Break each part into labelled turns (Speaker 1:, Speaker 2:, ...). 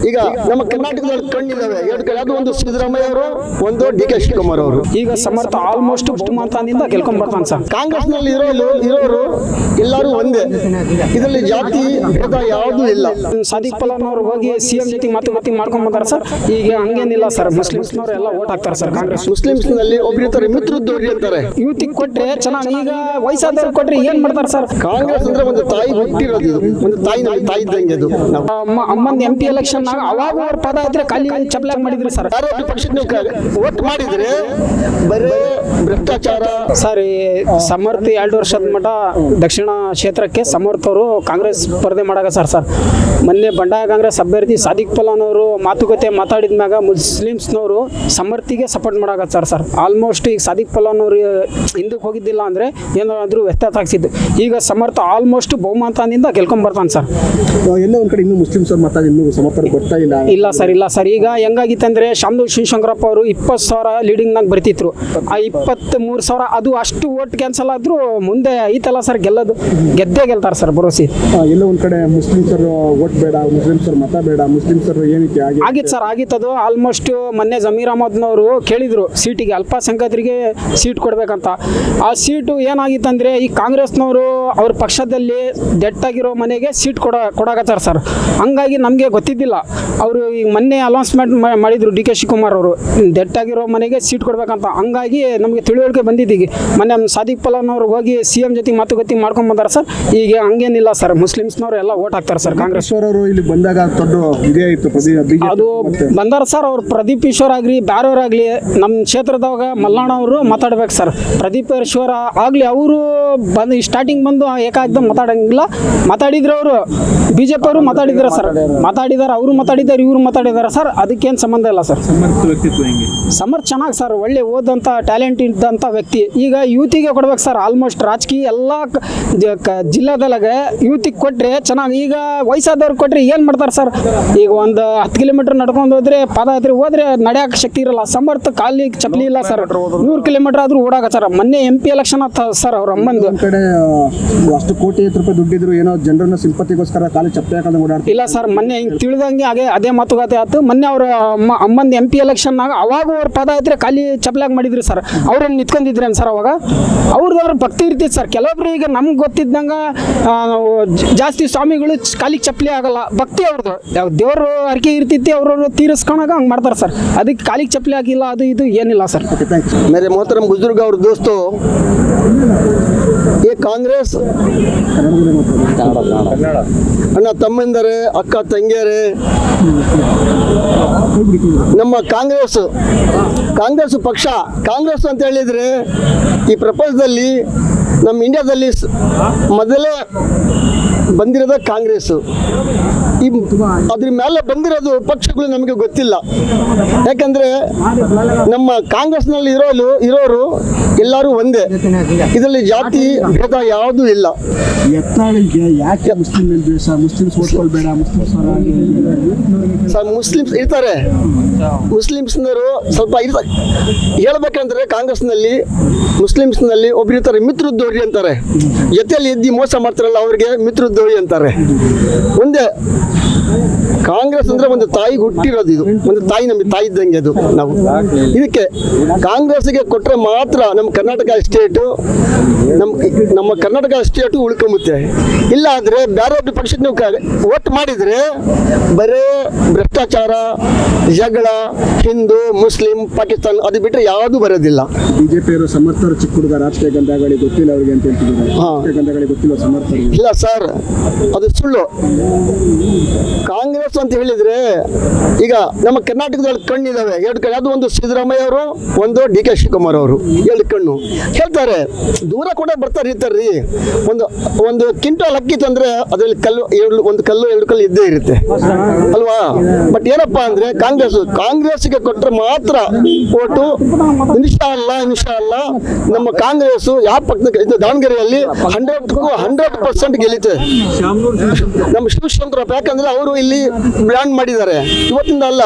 Speaker 1: ಈಗ ನಮ್ಮ ಕರ್ನಾಟಕದಲ್ಲಿ ಕಣ್ಣಿದಾವೆ ಎರಡು ಕಡೆ, ಅದು ಒಂದು ಸಿದ್ದರಾಮಯ್ಯ ಅವರು, ಒಂದು ಡಿ.ಕೆ. ಶಿವಕುಮಾರ್ ಅವರು.
Speaker 2: ಈಗ ಸಮರ್ಥ ಆಲ್ಮೋಸ್ಟ್ ಬಹುಮತದಿಂದ ಗೆಲ್ಕೊಂಡ್ ಬರ್ತಾನೆ ಸರ್.
Speaker 1: ಕಾಂಗ್ರೆಸ್ ನಲ್ಲಿ ಇರೋರು ಎಲ್ಲರೂ ಒಂದೇ, ಇದರಲ್ಲಿ ಜಾತಿ ಭೇದ ಯಾವುದೂ ಇಲ್ಲ.
Speaker 2: ಸಾದಿಕ್ ಪಲಾನ್ ಅವರು ಹೋಗಿ ಸಿಎಂ ಜೊತೆ ಮಾತುಕತೆ ಮಾಡ್ಕೊಂಡ್ ಬಂದಾರ ಸರ್. ಈಗ ಹಂಗೇನಿಲ್ಲ ಸರ್, ಮುಸ್ಲಿಮ್ಸ್ನವ್ರು ಎಲ್ಲ ಓಟ್ ಹಾಕ್ತಾರೆ ಸರ್ ಕಾಂಗ್ರೆಸ್.
Speaker 1: ಮುಸ್ಲಿಮ್ಸ್ ನಲ್ಲಿ ಒಬ್ರು ಇರ್ತಾರೆ, ಮಿತ್ರದ್ದವ್ರಿ ಅಂತಾರೆ.
Speaker 2: ಯೂತಿಗೆ ಕೊಟ್ರೆ ಚೆನ್ನಾಗಿ, ಈಗ ವಯಸ್ಸಾದವ್ರು ಕೊಟ್ರೆ ಏನ್ ಮಾಡ್ತಾರೆ ಸರ್?
Speaker 1: ಕಾಂಗ್ರೆಸ್ ಅಂದ್ರೆ ಒಂದು ತಾಯಿ ಹುಟ್ಟಿರೋದು, ಇದು ಒಂದು ತಾಯಿ ನಮ್ಮ ತಾಯಿ ಇದ್ದಂಗೆ. ಅದು
Speaker 2: ಅಮ್ಮಂದ್ MP ಎಲೆಕ್ಷನ್ ಅವಾಗ ಅವ್ರ ಪದ ಇದ್ರೆ ಖಾಲಿ ಚಪ್ಪಲಾಗಿ ಮಾಡಿದ್ರಿ ಸರ್.
Speaker 1: ಯಾರು ಪಕ್ಷಕ್ಕೆ ನೀವು ವೋಟ್ ಮಾಡಿದ್ರೆ ಬರೇ ಭ್ರಷ್ಟಾಚಾರ
Speaker 2: ಸರ್. ಸಮರ್ಥ 2 ವರ್ಷದ ಮಟ್ಟ ದಕ್ಷಿಣ ಕ್ಷೇತ್ರಕ್ಕೆ ಸಮರ್ಥ ಅವರು ಕಾಂಗ್ರೆಸ್ ಸ್ಪರ್ಧೆ ಮಾಡಾಕ ಸರ್. ಮೊನ್ನೆ ಬಂಡಾಯ ಕಾಂಗ್ರೆಸ್ ಅಭ್ಯರ್ಥಿ ಸಾದಿಕ್ ಪಲಾನ್ ಅವರು ಮಾತುಕತೆ ಮಾತಾಡಿದ ಮ್ಯಾಗ ಮುಸ್ಲಿಮ್ಸ್ನವರು ಸಮರ್ಥಿಗೆ ಸಪೋರ್ಟ್ ಮಾಡಾಕ ಸರ್. ಆಲ್ಮೋಸ್ಟ್ ಈಗ ಸಾದಿಕ್ ಪಲಾನ್ ಅವರು ಹಿಂದಕ್ಕೆ ಹೋಗಿದ್ದಿಲ್ಲ ಅಂದ್ರೆ ಏನಾದ್ರೂ ವ್ಯತ್ಯಾಸ ಆಗ್ಸಿದ್ದು. ಈಗ ಸಮರ್ಥ ಆಲ್ಮೋಸ್ಟ್ ಬಹುಮತದಿಂದ ಗೆಲ್ಕೊಂಡ್ ಬರ್ತಾನೆ ಸರ್.
Speaker 3: ಎಲ್ಲ ಒಂದ್ ಕಡೆ ಇನ್ನು ಮುಸ್ಲಿಮ್ಸ್ ಅವ್ರ ಮತ ಇನ್ನು ಸಮರ್ಥ ಬರ್ತಾ ಇಲ್ಲ.
Speaker 2: ಇಲ್ಲ ಸರ್. ಈಗ ಹೆಂಗಾಗಿತ್ತಂದ್ರೆ ಶಾಮನೂರು ಶಿವಶಂಕರಪ್ಪ ಅವರು 20,000 ಲೀಡಿಂಗ್ನಾಗ ಬರ್ತಿದ್ರು. ಆ 23,000 ಅದು ಅಷ್ಟು ಓಟ್ ಕ್ಯಾನ್ಸಲ್ ಆದ್ರೂ ಮುಂದೆ ಐತಲ್ಲ ಸರ್, ಗೆದ್ದೇ ಗೆಲ್ತಾರೆ ಸರ್ ಭರೋಸಿ.
Speaker 3: ಎಲ್ಲ ಒಂದ್ ಕಡೆ ಮುಸ್ಲಿಮ್ಸರ್ ಓಟ್ ಬೇಡ, ಮುಸ್ಲಿಮ್ಸರ್ ಮತ ಬೇಡ, ಮುಸ್ಲಿಮ್ಸರ್ ಏನಕ್ಕೆ
Speaker 2: ಆಗಿತ್ತು ಸರ್, ಆಗಿತ್ತದು. ಆಲ್ಮೋಸ್ಟ್ ಮೊನ್ನೆ ಜಮೀರ್ ಅಹಮದ್ನವರು ಕೇಳಿದ್ರು ಸೀಟಿಗೆ, ಅಲ್ಪಸಂಖ್ಯಾತರಿಗೆ ಸೀಟ್ ಕೊಡ್ಬೇಕಂತ. ಆ ಸೀಟು ಏನಾಗಿತ್ತಂದ್ರೆ ಈ ಕಾಂಗ್ರೆಸ್ನವರು ಅವ್ರ ಪಕ್ಷದಲ್ಲಿ ಡೆಟ್ಟಾಗಿರೋ ಮನೆಗೆ ಸೀಟ್ ಕೊಡಾಕತ್ತಾರ ಸರ್. ಹಂಗಾಗಿ ನಮಗೆ ಗೊತ್ತಿದ್ದಿಲ್ಲ. ಅವರು ಈಗ ಮೊನ್ನೆ ಅನೌನ್ಸ್ಮೆಂಟ್ ಮಾಡಿದ್ರು ಡಿ.ಕೆ. ಶಿವಕುಮಾರ್ ಅವರು, ಡೆಟ್ಟಾಗಿರೋ ಮನೆಗೆ ಸೀಟ್ ಕೊಡ್ಬೇಕಂತ. ಹಂಗಾಗಿ ನಮಗೆ ತಿಳುವಳಿಕೆ ಬಂದಿದ್ದೀಗ. ಮೊನ್ನೆ ಸಾದಿಕ್ ಪಲಾನ್ ಅವರು ಹೋಗಿ ಸಿಎಂ ಜೊತೆ ಮಾತುಕತೆ ಮಾಡ್ಕೊಂಡ್ ಬಂದಾರ ಸರ್. ಈಗ ಹಂಗೇನಿಲ್ಲ ಸರ್, ಮುಸ್ಲಿಮ್ಸ್ನವ್ರು ಎಲ್ಲ ಓಟ್ ಹಾಕ್ತಾರೆ ಸರ್ ಕಾಂಗ್ರೆಸ್
Speaker 3: ಅವರು. ಇಲ್ಲಿ ಬಂದಾಗ ದೊಡ್ಡ ಇದೇ ಇತ್ತು
Speaker 2: ಅದು ಬಂದಾರ ಸರ್. ಅವ್ರು ಪ್ರದೀಪ್ ಈಶ್ವರ್ ಆಗ್ಲಿ ಬ್ಯಾರವ್ರಾಗ್ಲಿ ನಮ್ಮ ಕ್ಷೇತ್ರದಾಗ ಮಲ್ಲಾಣ ಅವರು ಮಾತಾಡ್ಬೇಕು ಸರ್. ಪ್ರದೀಪ್ ಈಶ್ವರ ಆಗ್ಲಿ ಅವರು ಸ್ಟಾರ್ಟಿಂಗ್ ಬಂದು ಏಕಾಗ್ದ ಮಾತಾಡಂಗಿಲ್ಲ. ಮಾತಾಡಿದ್ರು ಅವರು, ಬಿಜೆಪಿ ಅವರು ಮಾತಾಡಿದಾರೆ ಸರ್. ಮಾತಾಡಿದಾರೆ, ಅವರು ಮಾತಾಡಿದ್ದಾರೆ, ಇವರು ಮಾತಾಡಿದಾರೆ ಸರ್. ಅದಕ್ಕೇನು ಸಂಬಂಧ ಇಲ್ಲ ಸರ್. ಸಮರ್ಥ ಚೆನ್ನಾಗಿ ಸರ್, ಒಳ್ಳೆ ಓದಂಥ ಟ್ಯಾಲೆಂಟ್ ಇದ್ದಂಥ ವ್ಯಕ್ತಿ. ಈಗ ಯೂತಿಗೆ ಕೊಡ್ಬೇಕು ಸರ್. ಆಲ್ಮೋಸ್ಟ್ ರಾಜಕೀಯ ಎಲ್ಲ ಜಿಲ್ಲಾದೊಳಗೆ ಯೂತಿಗೆ ಕೊಟ್ಟರೆ ಚೆನ್ನಾಗಿ. ಈಗ ವಯಸ್ಸಾದವ್ರು ಕೊಟ್ಟರೆ ಏನು ಮಾಡ್ತಾರೆ ಸರ್? ಈಗ ಒಂದು 10 ಕಿಲೋಮೀಟರ್ ನಡ್ಕೊಂಡು ಹೋದ್ರೆ, ಪಾದಯಾತ್ರೆ ಹೋದ್ರೆ ನಡೆಯೋಕೆ ಶಕ್ತಿ ಇರಲ್ಲ. ಸಮರ್ಥ ಕಾಲಿಗೆ ಚಪ್ಪಲಿ ಇಲ್ಲ ಸರ್. 100 ಕಿಲೋಮೀಟರ್ ಆದ್ರೂ ಓಡಾಕ ಸರ್. ಮೊನ್ನೆ MP ಎಲೆಕ್ಷನ್ ಆತ ಸರ್. ಅವ್ರ ಅಮ್ಮಂದು
Speaker 3: ಕಡೆ ಅಷ್ಟು ಕೋಟಿ ರೂಪಾಯಿ ದುಡ್ಡಿದ್ರು, ಏನೋ ಜನರನ್ನ ಸಿಂಪತಿಗೋಸ್ಕರ ಕಾಲಿ ಚಪ್ಪಲಿ ಹಾಕೊಂಡು ಓಡಾಡ್ತಾರೆ.
Speaker 2: ಇಲ್ಲ ಸರ್, ಮೊನ್ನೆ ಹಿಂಗೆ ತಿಳಿದಂಗೆ ಅದೇ ಮಾತುಕತೆ ಆಯ್ತು. ಮೊನ್ನೆ ಅವ್ರ ಅಮ್ಮಂದು MP ಎಲೆಕ್ಷನ್ನಾಗ ಅವಾಗ ಅವ್ರ ಪಾದಯಾತ್ರೆ ಖಾಲಿ ಚಪ್ಪಲಾಗಿ ಮಾಡಿದ್ರಿ ಸರ್. ಅವ್ರೇನು ನಿಂತ್ಕೊಂಡಿದ್ರೇನು ಸರ್ ಅವಾಗ? ಅವ್ರ ಭಕ್ತಿ ಇರ್ತಿತ್ತು ಸರ್. ಕೆಲವೊಬ್ರು ಈಗ ನಮ್ಗೆ ಗೊತ್ತಿದ್ದಂಗೆ ಜಾಸ್ತಿ ಸ್ವಾಮಿಗಳು ಖಾಲಿ ಚಪ್ಪಲಿ ಆಗಲ್ಲ, ಭಕ್ತಿ ಅವ್ರದ್ದು. ದೇವರು ಅರಿಕೆ ಇರ್ತಿತ್ತು, ಅವ್ರವ್ರು ತೀರಿಸ್ಕೊಂಡಾಗ ಹಂಗೆ ಮಾಡ್ತಾರೆ ಸರ್. ಅದಕ್ಕೆ ಖಾಲಿಗೆ ಚಪ್ಪಲಿ ಆಗಿಲ್ಲ, ಅದು ಇದು ಏನಿಲ್ಲ ಸರ್.
Speaker 1: मेरे मोहतरम बुजुर्ग और दोस्तों, ये ಕಾಂಗ್ರೆಸ್ ಅಣ್ಣ ತಮ್ಮಂದರೆ, ಅಕ್ಕ ತಂಗಿಯರೇ, ನಮ್ಮ ಕಾಂಗ್ರೆಸ್ ಪಕ್ಷ, ಕಾಂಗ್ರೆಸ್ ಅಂತ ಹೇಳಿದ್ರೆ ಈ ಪ್ರಪಂಚದಲ್ಲಿ ನಮ್ಮ ಇಂಡಿಯಾದಲ್ಲಿ ಮೊದಲೇ ಬಂದಿರೋದ ಕಾಂಗ್ರೆಸ್. ಅದ್ರ ಮೇಲೆ ಬಂದಿರೋದು ಪಕ್ಷಗಳು ನಮಗೆ ಗೊತ್ತಿಲ್ಲ. ಯಾಕಂದ್ರೆ ನಮ್ಮ ಕಾಂಗ್ರೆಸ್ನಲ್ಲಿ ಇರೋರು ಎಲ್ಲರೂ ಒಂದೇ, ಇದರಲ್ಲಿ ಜಾತಿ ಭೇದ ಯಾವುದೂ ಇಲ್ಲ.
Speaker 3: ಯಾಕೆ
Speaker 1: ಮುಸ್ಲಿಮ್ಸ್ ಇರ್ತಾರೆ, ಮುಸ್ಲಿಮ್ಸ್ನವರು ಸ್ವಲ್ಪ ಇರ್ತಾರೆ. ಹೇಳ್ಬೇಕಂದ್ರೆ ಕಾಂಗ್ರೆಸ್ನಲ್ಲಿ ಮುಸ್ಲಿಮ್ಸ್ನಲ್ಲಿ ಒಬ್ರು ಇರ್ತಾರೆ, ಮಿತ್ರದ್ದೋರಿ ಅಂತಾರೆ. ಜೊತೆಯಲ್ಲಿ ಎದ್ದು ಮೋಸ ಮಾಡ್ತಾರಲ್ಲ ಅವ್ರಿಗೆ ಮಿತ್ರದ್ದೋರಿ ಅಂತಾರೆ. ಒಂದೇ ಕಾಂಗ್ರೆಸ್ ಅಂದ್ರೆ ಒಂದು ತಾಯಿಗೆ ಹುಟ್ಟಿರೋದು, ಇದು ಒಂದು ತಾಯಿ ನಮಗೆ ತಾಯಿ ಇದ್ದಂಗೆ. ಅದು ನಾವು ಇದಕ್ಕೆ ಕಾಂಗ್ರೆಸ್ಗೆ ಕೊಟ್ಟರೆ ಮಾತ್ರ ನಮ್ಮ ಕರ್ನಾಟಕ ಸ್ಟೇಟು ನಮ್ಮ ಕರ್ನಾಟಕ ಸ್ಟೇಟು ಉಳ್ಕೊಂಬುತ್ತೆ. ಇಲ್ಲ ಅಂದರೆ ಬೇರೆ ಒಬ್ಬರು ಪಕ್ಷಕ್ಕೆ ನೀವು ವೋಟ್ ಮಾಡಿದರೆ ಬರೇ ಭ್ರಷ್ಟಾಚಾರ, ಜಗಳ, ಹಿಂದೂ ಮುಸ್ಲಿಂ ಪಾಕಿಸ್ತಾನ ಅದು ಬಿಟ್ಟರೆ ಯಾವುದೂ ಬರೋದಿಲ್ಲ.
Speaker 3: ಬಿಜೆಪಿಯವರು ಸಮರ್ಥರು ಚಿಕ್ಕ ಹುಡುಗ ರಾಜಕೀಯ ಗಂಧಗಳಿಗೆ ಗೊತ್ತಿಲ್ಲ ಅವ್ರಿಗೆ ಅಂತ ಹೇಳ್ತಿದ್ದಾರೆ. ಗಂಧಗಳಿಗೆ ಗೊತ್ತಿಲ್ಲ ಸಮರ್ಥ.
Speaker 1: ಇಲ್ಲ ಸರ್, ಅದು ಸುಳ್ಳು. ಕಾಂಗ್ರೆಸ್ ಅಂತ ಹೇಳಿದ್ರೆ ಈಗ ನಮ್ಮ ಕರ್ನಾಟಕದಲ್ಲಿ ಕಣ್ಣಿದಾವೆ ಎರಡು ಕಡೆ, ಅದು ಒಂದು ಸಿದ್ದರಾಮಯ್ಯ ಅವರು, ಒಂದು ಡಿ.ಕೆ. ಶಿವಕುಮಾರ್ ಅವರು. 2 ಕಣ್ಣು ಹೇಳ್ತಾರೆ, ದೂರ ಕೂಡ ಬರ್ತಾರೆ ಇರ್ತಾರ್ರಿ. ಒಂದು ಕ್ವಿಂಟಲ್ ಅಕ್ಕಿ ತಂದ್ರೆ ಅದರಲ್ಲಿ ಒಂದು ಕಲ್ಲು 2 ಕಲ್ಲು ಇದ್ದೇ ಇರುತ್ತೆ ಅಲ್ವಾ? ಬಟ್ ಏನಪ್ಪಾ ಅಂದ್ರೆ ಕಾಂಗ್ರೆಸ್ಗೆ ಕೊಟ್ಟರೆ ಮಾತ್ರ ಓಟು. ಇನ್ಶಾ ಅಲ್ಲ ನಮ್ಮ ಕಾಂಗ್ರೆಸ್ ಯಾವ ಪಕ್ಷಕ್ಕೆ ಇದು ದಾವಣಗೆರೆಯಲ್ಲಿ 100% ಗೆಲ್ಲುತ್ತೆ. ನಮ್ಮ ಶಿವಶಂಕರಪ್ಪ, ಯಾಕಂದ್ರೆ ಅವರು ಇಲ್ಲಿ ಬ್ರ್ಯಾಂಡ್ ಮಾಡಿದ್ದಾರೆ. ಇವತ್ತಿಂದ ಅಲ್ಲ,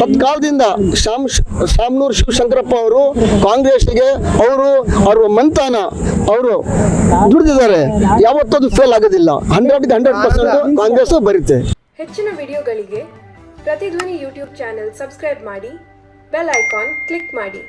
Speaker 1: ತತ್ಕಾಲದಿಂದ ಶಾಮನೂರು ಶಿವಶಂಕರಪ್ಪ ಅವರು ಕಾಂಗ್ರೆಸ್ಗೆ ಅವ್ರ ಮಂತಾನ ಅವರು ದುಡಿದಿದ್ದಾರೆ. ಯಾವತ್ತದು ಫೇಲ್ ಆಗೋದಿಲ್ಲ. 100% ಕಾಂಗ್ರೆಸ್ ಬರುತ್ತೆ.
Speaker 4: ಹೆಚ್ಚಿನ ವಿಡಿಯೋಗಳಿಗೆ ಪ್ರತಿಧ್ವನಿ ಯೂಟ್ಯೂಬ್ ಚಾನೆಲ್ ಸಬ್ಸ್ಕ್ರೈಬ್ ಮಾಡಿ, ಬೆಲ್ ಐಕಾನ್ ಕ್ಲಿಕ್ ಮಾಡಿ.